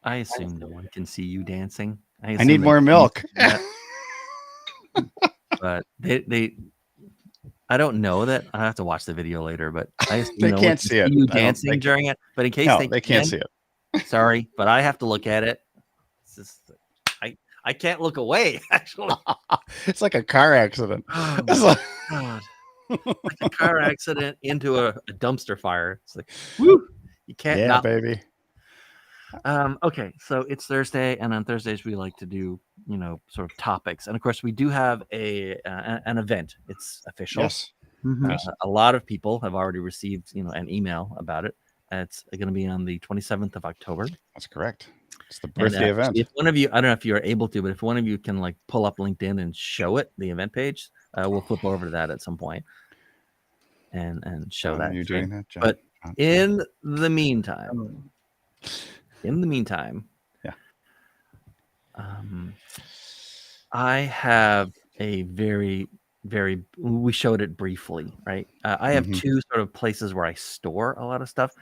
I assume no one can see you dancing. I I need assume they more can't milk. see that, but I don't know that. I have to watch the video later, but I assume They no one can't can see see it. you I don't. dancing during it. But in case No, they they can't can, see it. sorry, but I have to look at it. It's just, I can't look away. Actually, It's like a car accident. oh It's my like, god, like a car accident into a dumpster fire. It's like, woo, you can't yeah, not. baby. Okay, so it's Thursday, and on Thursdays we like to do, sort of topics, and of course we do have an event. It's official. Yes. Mhm. A lot of people have already received, an email about it. It's going to be on the 27th of October. That's correct. It's the And birthday event. if one of you, I don't know if you're able to, but if one of you can like pull up LinkedIn and show it, the event page, we'll flip over to that at some point and show John, that. are you doing that, John? But John? in the meantime, Yeah. I have a very, very, we showed it briefly, right? I have Mhm. two sort of places where I store a lot of stuff.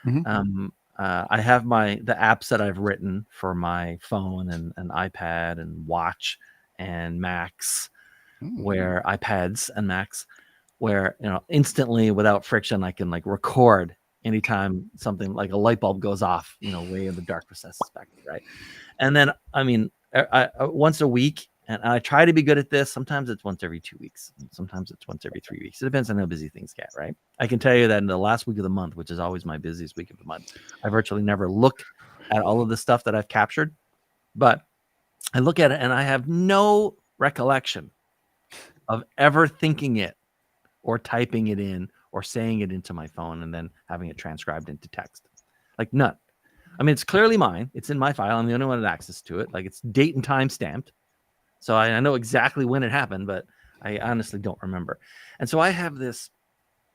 Mhm. I have the apps that I've written for my phone and iPad and watch and Macs, where iPads and Macs, where, instantly without friction, I can like record anytime something like a light bulb goes off, way in the dark recesses back there, right? And then, I mean, I once a week, and I try to be good at this. Sometimes it's once every 2 weeks. Sometimes it's once every 3 weeks. It depends on how busy things get, right? I can tell you that in the last week of the month, which is always my busiest week of the month, I virtually never look at all of the stuff that I've captured, but I look at it and I have no recollection of ever thinking it or typing it in or saying it into my phone and then having it transcribed into text. Like none. I mean, it's clearly mine. It's in my file. I'm the only one with access to it. Like it's date and time stamped. So I know exactly when it happened, but I honestly don't remember. And so I have this,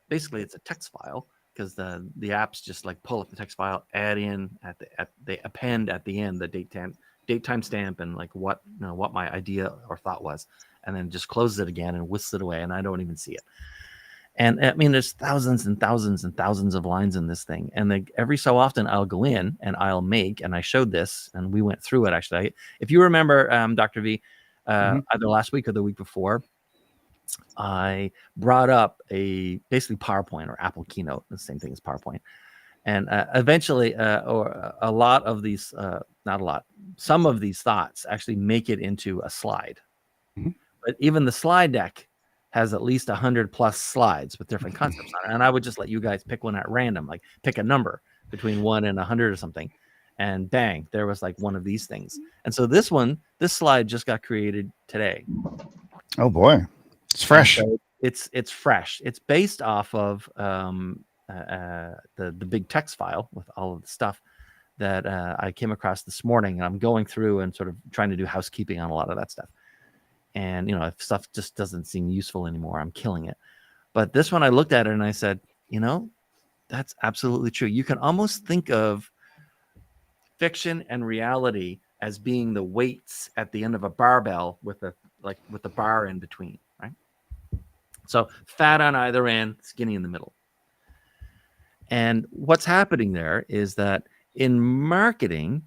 basically it's a text file because the apps just like pull up the text file, add in they append at the end the date time stamp and like what my idea or thought was, and then just closes it again and whisks it away, and I don't even see it. And I mean, there's thousands and thousands and thousands of lines in this thing. And every so often I'll go in and I'll and I showed this and we went through it actually. If you remember, Dr. V, either last week or the week before, I brought up a basically PowerPoint or Apple Keynote, the same thing as PowerPoint. And eventually, or a lot of these, not a lot, some of these thoughts actually make it into a slide. But even the slide deck has at least 100+ slides with different concepts on it. And I would just let you guys pick one at random, like pick a number between 1 and 100 or something. And bang, there was like one of these things. And so this slide just got created today. Oh boy, it's fresh. So it's fresh. It's based off of the big text file with all of the stuff that I came across this morning. And I'm going through and sort of trying to do housekeeping on a lot of that stuff. And, if stuff just doesn't seem useful anymore, I'm killing it. But this one, I looked at it and I said, that's absolutely true. You can almost think of fiction and reality as being the weights at the end of a barbell with the bar in between, right? So fat on either end, skinny in the middle. And what's happening there is that in marketing,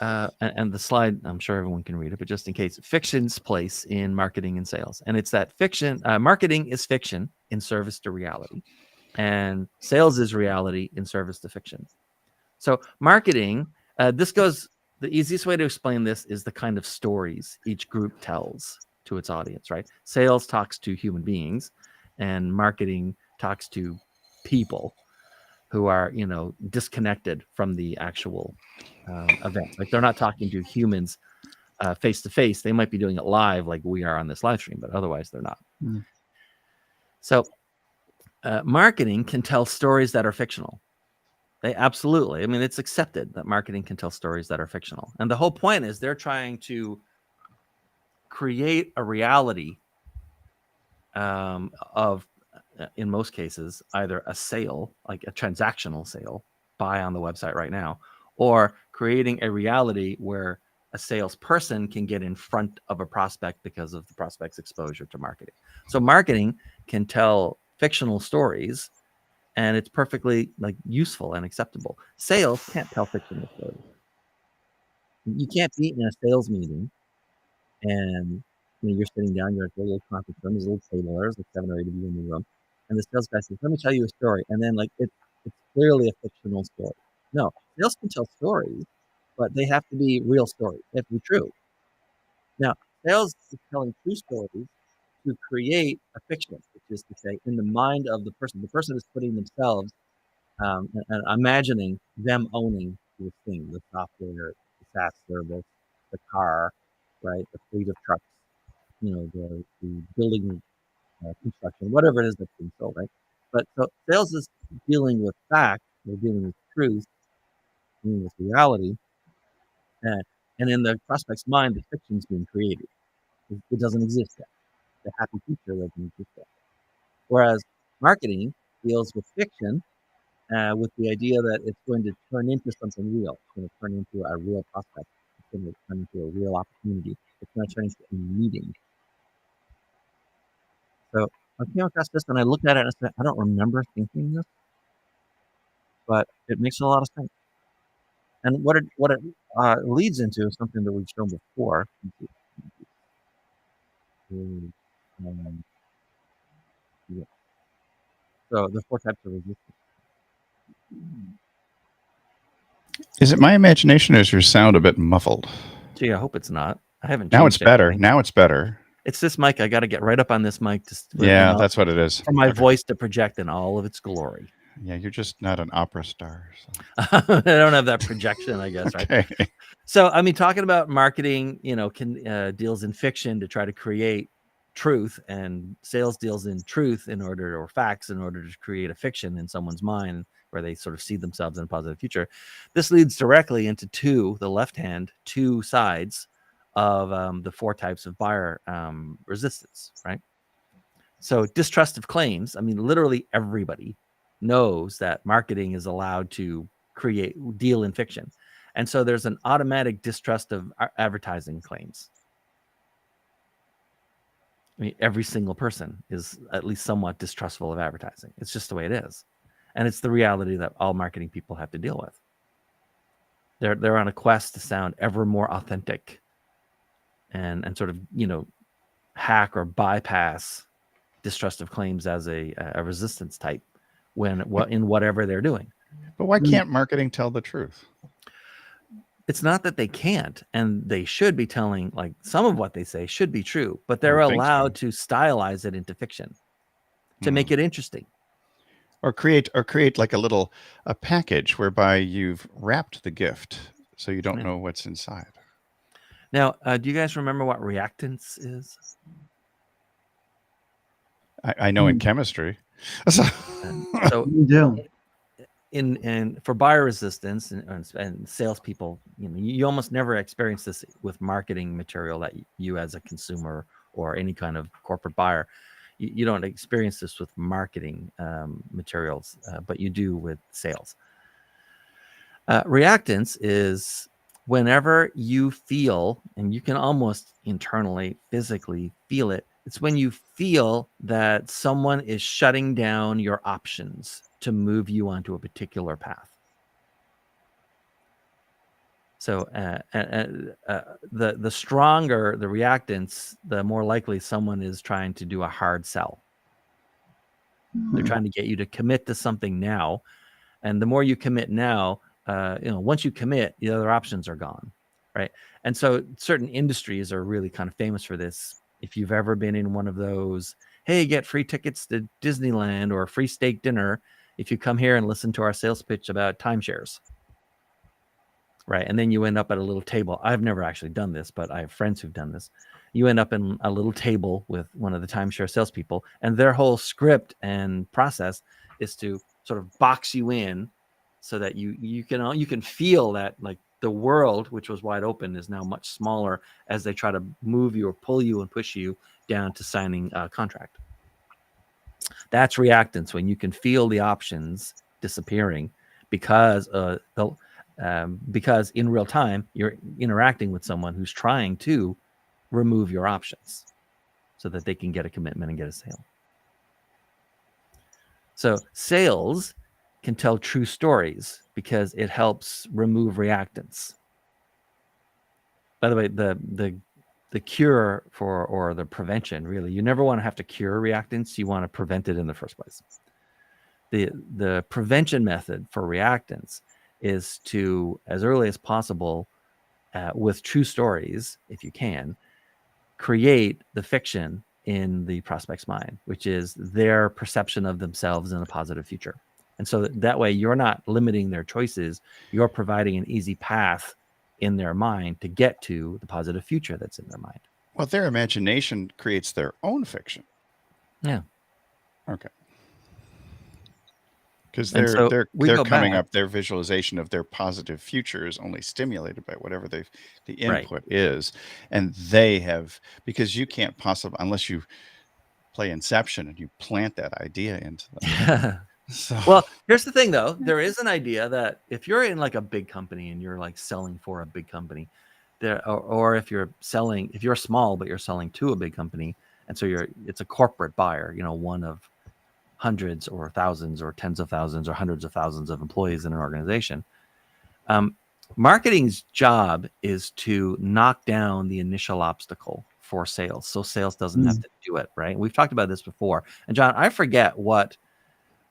and the slide, I'm sure everyone can read it, but just in case, fiction's place in marketing and sales. And it's that marketing is fiction in service to reality, and sales is reality in service to fiction. So marketing, the easiest way to explain this is the kind of stories each group tells to its audience, right? Sales talks to human beings, and marketing talks to people who are, disconnected from the actual event. Like they're not talking to humans face to face. They might be doing it live like we are on this live stream, but otherwise they're not. So marketing can tell stories that are fictional. They absolutely. I mean, it's accepted that marketing can tell stories that are fictional. And the whole point is they're trying to create a reality of, in most cases, either a sale, like a transactional sale, buy on the website right now, or creating a reality where a salesperson can get in front of a prospect because of the prospect's exposure to marketing. So marketing can tell fictional stories, and it's perfectly like useful and acceptable. Sales can't tell fictional stories. You can't be in a sales meeting and you're sitting down, you're at a little conference room, there's a little table, there's like 7 or 8 of you in the room, and the sales guy says, "Let me tell you a story," and then it's clearly a fictional story. No, sales can tell stories, but they have to be real stories. They have to be true. Now, sales is telling true stories to create a fiction, which is to say, in the mind of the person is putting themselves and imagining them owning this thing, the software, the SaaS service, the car, right, the fleet of trucks, the building construction, whatever it is that's being sold, right? But so sales is dealing with fact, they're dealing with truth, dealing with reality, and in the prospect's mind, the fiction's being created. It doesn't exist yet. The happy future doesn't exist yet. Whereas marketing deals with fiction, with the idea that it's going to turn into something real. It's going to turn into a real prospect. It's going to turn into a real opportunity. It's going to turn into a meeting. So I came across this and I looked at it and I said, I don't remember thinking this, but it makes a lot of sense. And what it leads into is something that we've shown before. Yeah. So the 4 types of resistance. Is it my imagination or is your sound a bit muffled? Gee, I hope it's not. I haven't. Now it's better. Anything. Now it's better. It's this mic. I got to get right up on this mic Yeah, that's what it is. For my voice to project in all of its glory. Yeah, you're just not an opera star. So. I don't have that projection, I guess, okay. Right? So, I mean, talking about marketing, deals in fiction to try to create truth, and sales deals in truth or facts in order to create a fiction in someone's mind where they sort of see themselves in a positive future. This leads directly into the left hand, 2 sides of the 4 types of buyer resistance, right? So distrust of claims. I mean, literally everybody knows that marketing is allowed to deal in fiction. And so there's an automatic distrust of advertising claims. I mean, every single person is at least somewhat distrustful of advertising. It's just the way it is. And it's the reality that all marketing people have to deal with. They're on a quest to sound ever more authentic and sort of, hack or bypass distrust of claims as a resistance type in whatever they're doing. But why can't marketing tell the truth? It's not that they can't, and they should be telling, like, some of what they say should be true, but they're allowed to stylize it into fiction to make it interesting. Or create like a package whereby you've wrapped the gift so you don't know what's inside. Now, do you guys remember what reactance is? I know in chemistry. So you do. In for buyer resistance and salespeople, you almost never experience this with marketing material that you as a consumer or any kind of corporate buyer, you don't experience this with marketing materials, but you do with sales. Reactance is whenever you feel, and you can almost internally, physically feel it. It's when you feel that someone is shutting down your options to move you onto a particular path. So the stronger the reactance, the more likely someone is trying to do a hard sell. They're trying to get you to commit to something now. And the more you commit now, once you commit, the other options are gone, right? And so certain industries are really kind of famous for this. If you've ever been in one of those, hey, get free tickets to Disneyland or a free steak dinner if you come here and listen to our sales pitch about timeshares, right? And then you end up at a little table. I've never actually done this, but I have friends who've done this. You end up in a little table with one of the timeshare salespeople, and their whole script and process is to sort of box you in so that you can feel that, like, the world, which was wide open, is now much smaller as they try to move you or pull you and push you down to signing a contract. That's reactance, when you can feel the options disappearing because in real time you're interacting with someone who's trying to remove your options so that they can get a commitment and get a sale. So sales can tell true stories because it helps remove reactance. By the way, the cure for, or the prevention, really, you never want to have to cure reactants. You want to prevent it in the first place. The prevention method for reactants is to, as early as possible, with true stories, if you can, create the fiction in the prospect's mind, which is their perception of themselves in a positive future. And so that way you're not limiting their choices. You're providing an easy path in their mind to get to the positive future that's in their mind. Well, their imagination creates their own fiction. Yeah. Okay. Because so they're go coming back. up, their visualization of their positive future is only stimulated by whatever the input is. And they have, because you can't possibly, unless you play Inception and you plant that idea into them. So. Well, here's the thing though. There is an idea that if you're in like a big company and you're like selling for a big company, there, or if you're small but you're selling to a big company, and so it's a corporate buyer, you know, one of hundreds or thousands or tens of thousands or hundreds of thousands of employees in an organization. Marketing's job is to knock down the initial obstacle for sales, so sales doesn't have to do it, right? We've talked about this before. And John, I forget what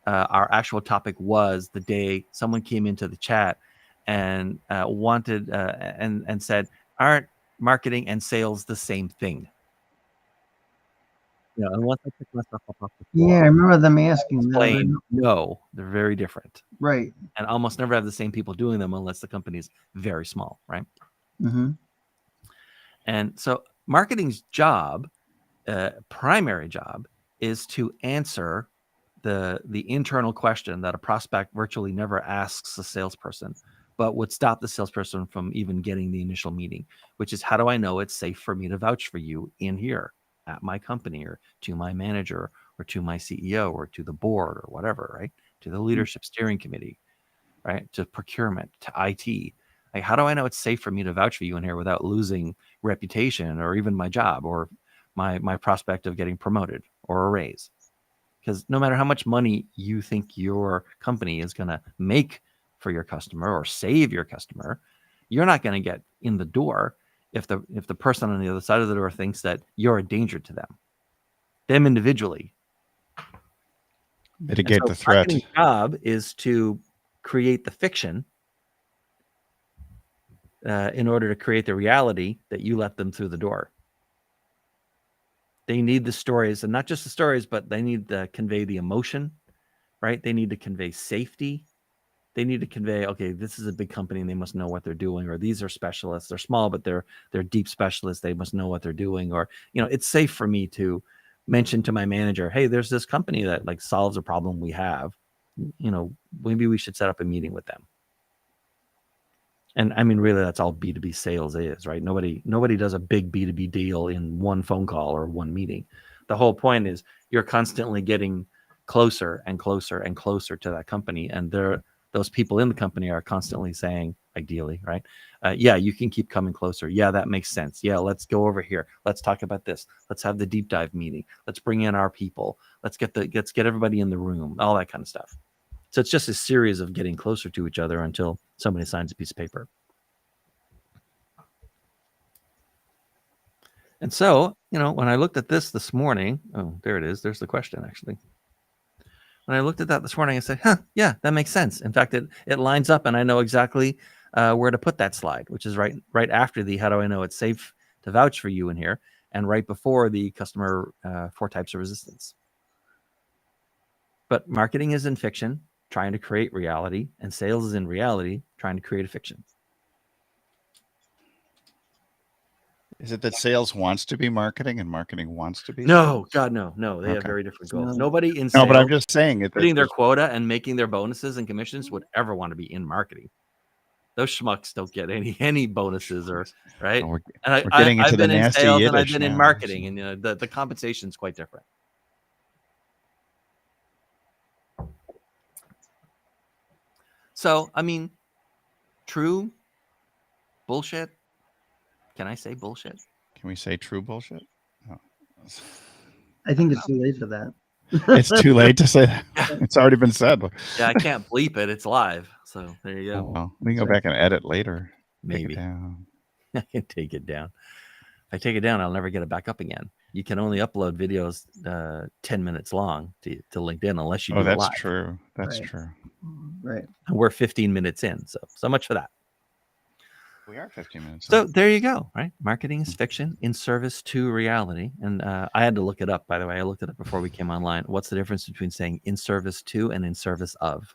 our actual topic was the day someone came into the chat and wanted and said, aren't marketing and sales the same thing? You know, and once I picked myself up off the floor, I remember them asking. No, they're very different. Right. And almost never have the same people doing them unless the company's very small, right? Mm-hmm. And so marketing's job, primary job, is to answer the internal question that a prospect virtually never asks a salesperson, but would stop the salesperson from even getting the initial meeting, which is, how do I know it's safe for me to vouch for you in here at my company, or to my manager, or to my CEO, or to the board, or whatever, right? To the leadership steering committee, right? To procurement, to IT. Like, how do I know it's safe for me to vouch for you in here without losing reputation, or even my job, or my prospect of getting promoted or a raise? Because no matter how much money you think your company is going to make for your customer or save your customer, you're not going to get in the door if the person on the other side of the door thinks that you're a danger to them individually. Mitigate the threat. Marketing's job is to create the fiction in order to create the reality that you let them through the door. They need the stories, and not just the stories, but they need to convey the emotion, right? They need to convey safety. They need to convey, okay, this is a big company and they must know what they're doing, or these are specialists. They're small, but they're deep specialists. They must know what they're doing. Or, you know, it's safe for me to mention to my manager, hey, there's this company that like solves a problem we have. You know, maybe we should set up a meeting with them. And I mean, really, that's all B2B sales is, right? Nobody does a big B2B deal in one phone call or one meeting. The whole point is you're constantly getting closer and closer and closer to that company. And those people in the company are constantly saying, ideally, right? Yeah, you can keep coming closer. Yeah, that makes sense. Yeah, let's go over here. Let's talk about this. Let's have the deep dive meeting. Let's bring in our people. Let's get everybody in the room, all that kind of stuff. So it's just a series of getting closer to each other until somebody signs a piece of paper. And so, you know, when I looked at this morning, oh, there it is. There's the question, actually. When I looked at that this morning, I said, yeah, that makes sense. In fact, it lines up, and I know exactly where to put that slide, which is right after the how do I know it's safe to vouch for you in here, and right before the customer 4 types of resistance. But marketing is in fiction, trying to create reality, and sales is in reality, trying to create a fiction. Is it that sales wants to be marketing and marketing wants to be? No, God, no. They have very different goals. Nobody in sales, but I'm just saying hitting their quota and making their bonuses and commissions would ever want to be in marketing. Those schmucks don't get any bonuses, or right. We're and getting into I've been the in nasty sales and I've Yiddish been in now, marketing, so. and you know the compensation is quite different. So, I mean, true bullshit. Can I say bullshit? Can we say true bullshit? No. I think it's too late for that. It's too late to say that. It's already been said. Yeah, I can't bleep it. It's live. So there you go. Well, we can go back and edit later. Maybe. I can take it down. If I take it down, I'll never get it back up again. You can only upload videos 10 minutes long to LinkedIn unless you do it that's live. true. That's Right. true. Right. And we're 15 minutes in, so much for that. We are 15 minutes. So there you go, right? Marketing is fiction in service to reality. And I had to look it up, by the way. I looked it up before we came online. What's the difference between saying in service to and in service of?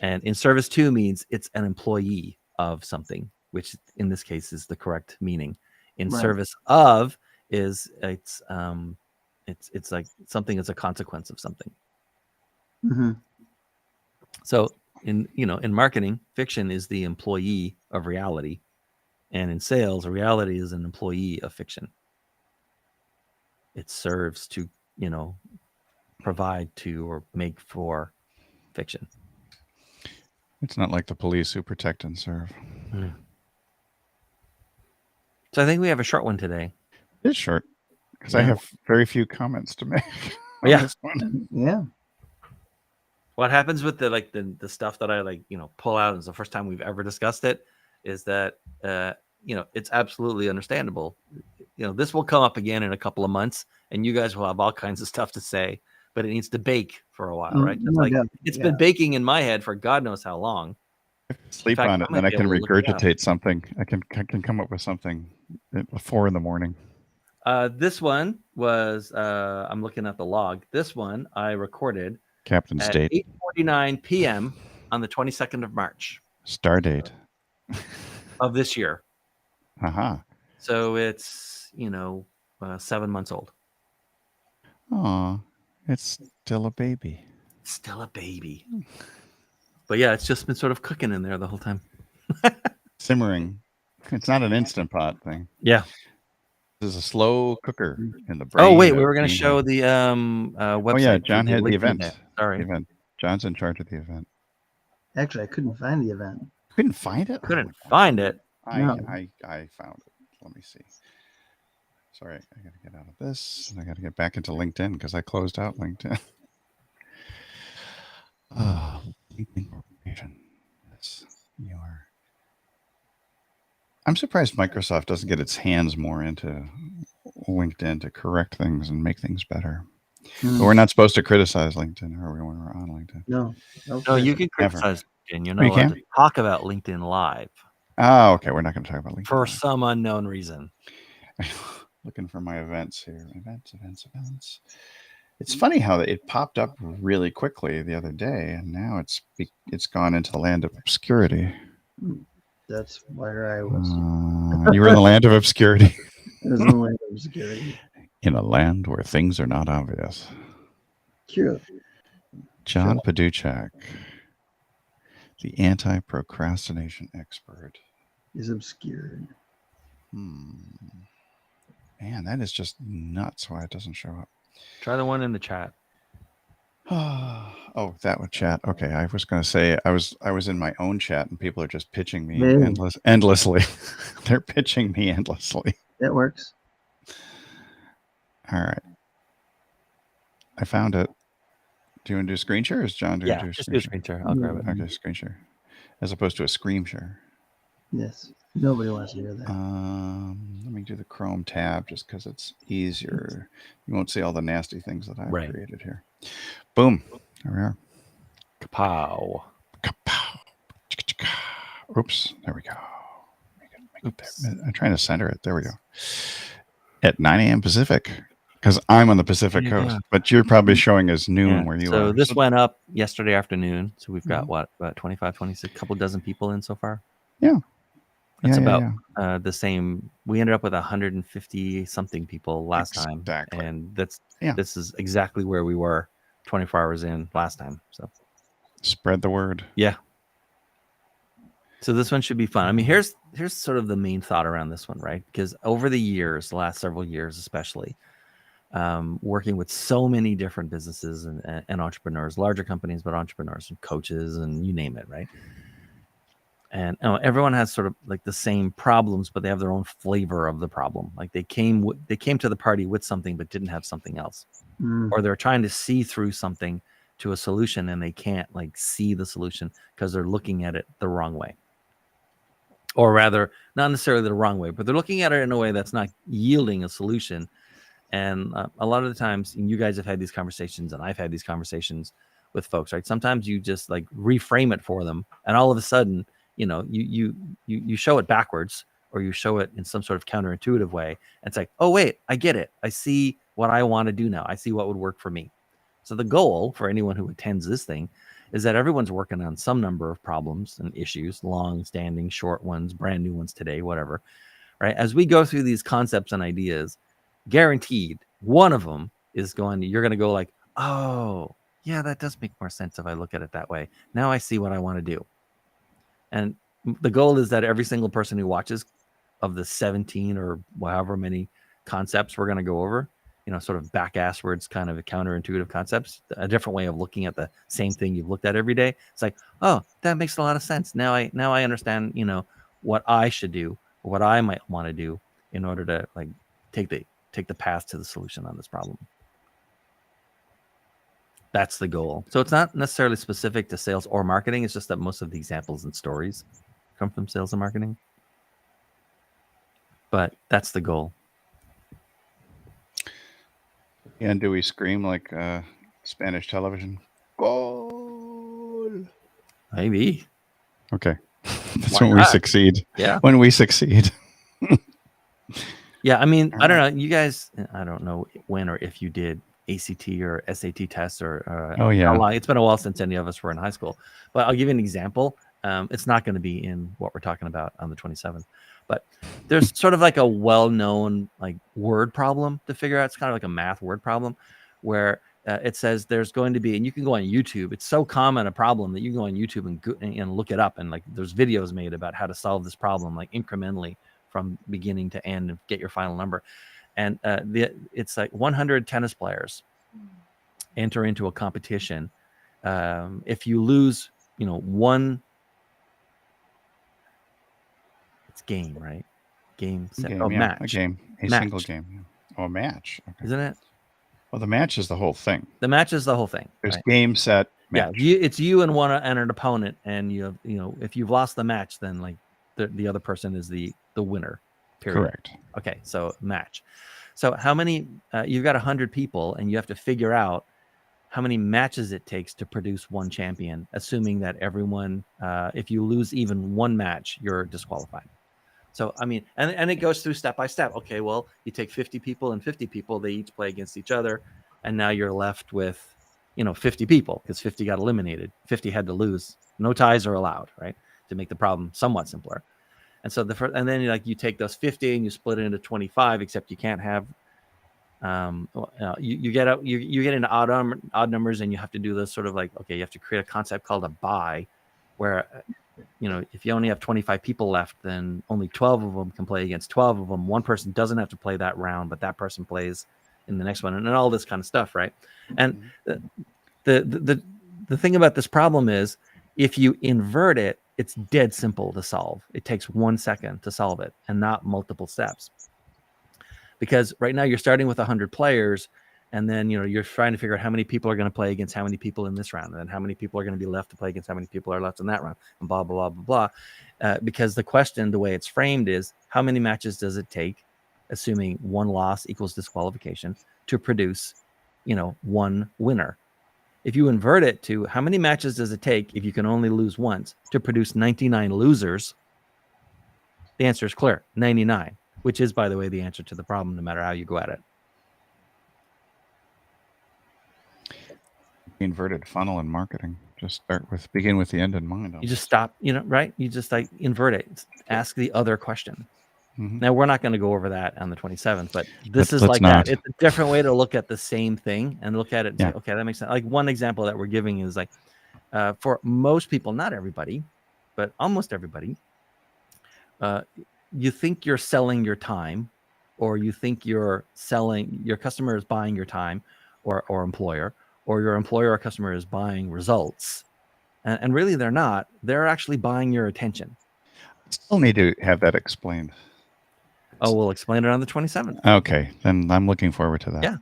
And in service to means it's an employee of something, which in this case is the correct meaning. In Right. service of is it's like something is a consequence of something. Mm-hmm. So in marketing, fiction is the employee of reality, and in sales, reality is an employee of fiction. It serves to provide to or make for fiction. It's not like the police who protect and serve. So I think we have a short one today. It's short because I have very few comments to make. On this one. Yeah. What happens with the stuff that I pull out is the first time we've ever discussed it is that it's absolutely understandable. This will come up again in a couple of months and you guys will have all kinds of stuff to say, but it needs to bake for a while, right? It's been baking in my head for God knows how long. Sleep on it, then I can regurgitate something. I can come up with something at 4 a.m. This one was I'm looking at the log. This one I recorded Captain's at date 8:49 p.m. on the 22nd of March. Star date of this year. So it's 7 months old. Oh, it's still a baby. Still a baby. But yeah, it's just been sort of cooking in there the whole time. Simmering. It's not an Instant Pot thing. Yeah. This is a slow cooker in the brain. Oh, wait, we were going to show the website. Oh, yeah, John had the event. Sorry. The event. John's in charge of the event. Actually, I couldn't find the event. Couldn't find it? Couldn't find it. I found it. Let me see. Sorry, I got to get out of this, and I got to get back into LinkedIn because I closed out LinkedIn. LinkedIn Corporation. Yes, you are. I'm surprised Microsoft doesn't get its hands more into LinkedIn to correct things and make things better. But we're not supposed to criticize LinkedIn, are we, when we're on LinkedIn? No, you can criticize LinkedIn. You're not allowed to talk about LinkedIn Live. Oh, okay. We're not going to talk about LinkedIn for some unknown reason. Looking for my events here. Events. It's funny how it popped up really quickly the other day, and now it's gone into the land of obscurity. That's where I was. You were in the land of obscurity. I was in the land of obscurity. In a land where things are not obvious. True. John Paduchak, the anti-procrastination expert, is obscured. Man, that is just nuts why it doesn't show up. Try the one in the chat. Oh, that would chat. Okay, I was going to say I was in my own chat and people are just pitching me endlessly. They're pitching me endlessly. That works. All right. I found it. Do you want to do a screen share or is John doing just do a screen share? I'll grab it. Okay, screen share. As opposed to a screen share. Yes. Nobody wants to hear that. Let me do the Chrome tab just because it's easier. You won't see all the nasty things that I've created here. Boom. There we are. Kapow. Kapow. Oops. There we go. I'm trying to center it. There we go. At 9 a.m. Pacific. Because I'm on the Pacific coast, but you're probably showing us noon where you are. So this went up yesterday afternoon. So we've got about 25, 26, couple dozen people in so far. Yeah. That's about the same. We ended up with 150 something people last time. And this is exactly where we were 24 hours in last time. So spread the word. Yeah. So this one should be fun. I mean, here's sort of the main thought around this one, right? Because over the years, the last several years especially, working with so many different businesses and entrepreneurs, larger companies, but entrepreneurs and coaches and you name it, right? And everyone has sort of like the same problems, but they have their own flavor of the problem. Like they came to the party with something, but didn't have something else, or they're trying to see through something to a solution and they can't like see the solution because they're looking at it the wrong way. or rather, not necessarily the wrong way, but they're looking at it in a way that's not yielding a solution. And a lot of the times, and you guys have had these conversations, and I've had these conversations with folks, right? Sometimes you just like reframe it for them, and all of a sudden, you show it backwards, or you show it in some sort of counterintuitive way. And it's like, oh wait, I get it. I see what I want to do now. I see what would work for me. So the goal for anyone who attends this thing is that everyone's working on some number of problems and issues, long-standing, short ones, brand new ones today, whatever, right? As we go through these concepts and ideas, guaranteed one of them is you're going to go like, oh, yeah, that does make more sense if I look at it that way. Now I see what I want to do. And the goal is that every single person who watches of the 17 or however many concepts we're going to go over, sort of back-asswards kind of counterintuitive concepts, a different way of looking at the same thing you've looked at every day. It's like, oh, that makes a lot of sense. Now I understand, what I should do, or what I might want to do in order to like take the path to the solution on this problem. That's the goal. So it's not necessarily specific to sales or marketing. It's just that most of the examples and stories come from sales and marketing. But that's the goal. And do we scream like Spanish television? Goal. Maybe. Okay. That's when we succeed. Yeah. When we succeed. Yeah. I mean, I don't know. You guys, I don't know when or if you did ACT or SAT tests or oh yeah, it's been a while since any of us were in high school, but I'll give you an example. It's not going to be in what we're talking about on the 27th, but there's sort of like a well-known like word problem to figure out. It's kind of like a math word problem where it says there's going to be, and you can go on YouTube. It's so common a problem that you can go on YouTube and look it up, and like there's videos made about how to solve this problem like incrementally from beginning to end and get your final number. And it's like 100 tennis players enter into a competition. If you lose, one, it's game, right? Game, set, match. A game, match. Single game. Oh, a match. Okay. Isn't it? Well, the match is the whole thing. The match is the whole thing. There's right? game, set, match. Yeah, it's you and an opponent, and if you've lost the match, then like the other person is the winner. Period. Correct. Okay, so match. So how many, you've got 100 people, and you have to figure out how many matches it takes to produce one champion, assuming that everyone, if you lose even one match, you're disqualified. So, I mean, and it goes through step by step. Okay, well, you take 50 people and 50 people, they each play against each other, and now you're left with, 50 people, because 50 got eliminated. 50 had to lose. No ties are allowed, right, to make the problem somewhat simpler. And so and then you take those 50 and you split it into 25, except you can't have, you get into odd numbers, and you have to do this sort of like, okay, you have to create a concept called a bye, where, if you only have 25 people left, then only 12 of them can play against 12 of them. One person doesn't have to play that round, but that person plays in the next one, and all this kind of stuff, right? And the thing about this problem is, if you invert it, it's dead simple to solve. It takes 1 second to solve it, and not multiple steps. Because right now you're starting with 100 players, and then you're trying to figure out how many people are going to play against how many people in this round, and then how many people are going to be left to play against how many people are left in that round, and blah blah blah blah blah. Because the question, the way it's framed, is how many matches does it take, assuming one loss equals disqualification, to produce, one winner? If you invert it to how many matches does it take if you can only lose once to produce 99 losers, the answer is clear: 99, which is, by the way, the answer to the problem, no matter how you go at it. Inverted funnel in marketing. Just begin with the end in mind. You just stop, right? You just like invert it. Ask the other question. Mm-hmm. Now, we're not going to go over that on the 27th, but this is like that. It's a different way to look at the same thing and look at it and say, okay, that makes sense. Like one example that we're giving is like, for most people, not everybody, but almost everybody, you think you're selling your time, or you think your customer is buying your time, or employer, or your employer or customer is buying results. And really they're not. They're actually buying your attention. Still need to have that explained. Oh, we'll explain it on the 27th. Okay, then I'm looking forward to that. Yeah.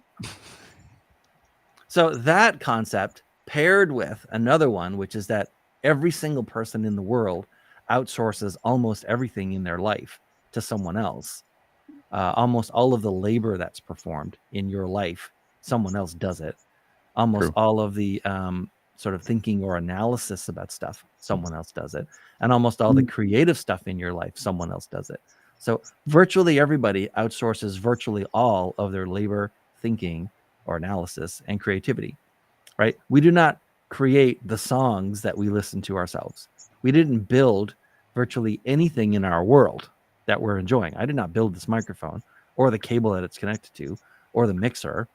So that concept paired with another one, which is that every single person in the world outsources almost everything in their life to someone else. Almost all of the labor that's performed in your life, someone else does it. Almost True. all of the sort of thinking or analysis about stuff, someone else does it. And almost all the creative stuff in your life, someone else does it. So virtually everybody outsources virtually all of their labor, thinking, or analysis and creativity, right? We do not create the songs that we listen to ourselves. We didn't build virtually anything in our world that we're enjoying. I did not build this microphone or the cable that it's connected to or the mixer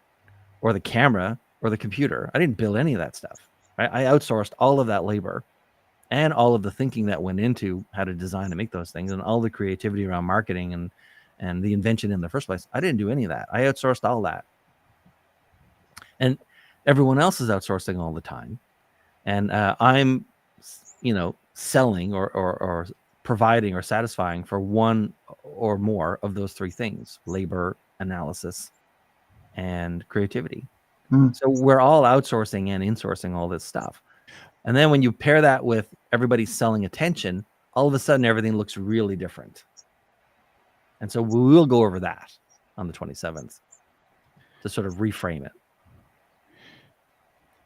or the camera or the computer. I didn't build any of that stuff. Right? I outsourced all of that labor and all of the thinking that went into how to design and make those things and all the creativity around marketing and the invention in the first place. I didn't do any of that. I outsourced all that. And everyone else is outsourcing all the time. And I'm, selling or providing or satisfying for one or more of those three things: labor, analysis, and creativity. So we're all outsourcing and insourcing all this stuff. And then when you pair that with everybody selling attention, all of a sudden everything looks really different. And so we will go over that on the 27th to sort of reframe it.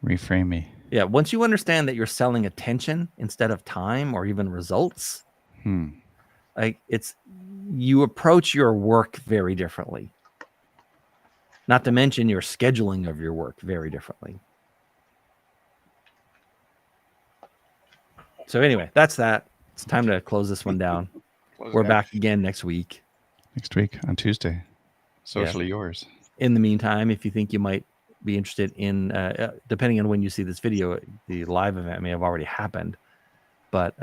Reframe me. Yeah. Once you understand that you're selling attention instead of time or even results, like you approach your work very differently. Not to mention your scheduling of your work very differently. So anyway, that's that. It's time to close this one down. We're back again next week. Next week on Tuesday. Socially yours. In the meantime, if you think you might be interested in, depending on when you see this video, the live event may have already happened, but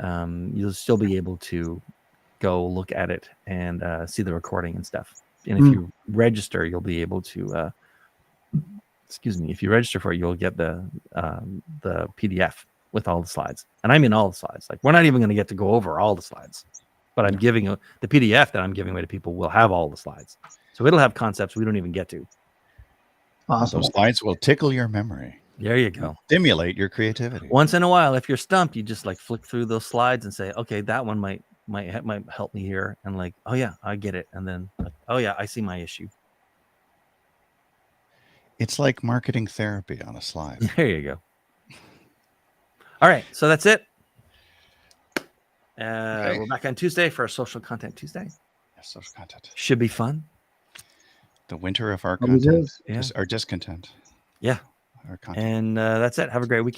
you'll still be able to go look at it and see the recording and stuff. And if you register, you'll be able to, if you register for it, you'll get the PDF with all the slides. And I mean all the slides. Like, we're not even going to get to go over all the slides, but I'm giving the PDF that I'm giving away to people will have all the slides. So it'll have concepts we don't even get to. Awesome. Those slides will tickle your memory. There you go. Stimulate your creativity. Once in a while, if you're stumped, you just like flick through those slides and say, okay, that one might help me here. And like, oh yeah, I get it. And then, like, oh yeah, I see my issue. It's like marketing therapy on a slide. There you go. All right. So that's it. We're back on Tuesday for Social Content Tuesday. Yes, social content. Should be fun. The winter of our content. Yeah. Our discontent. Yeah. Our content. And that's it. Have a great weekend.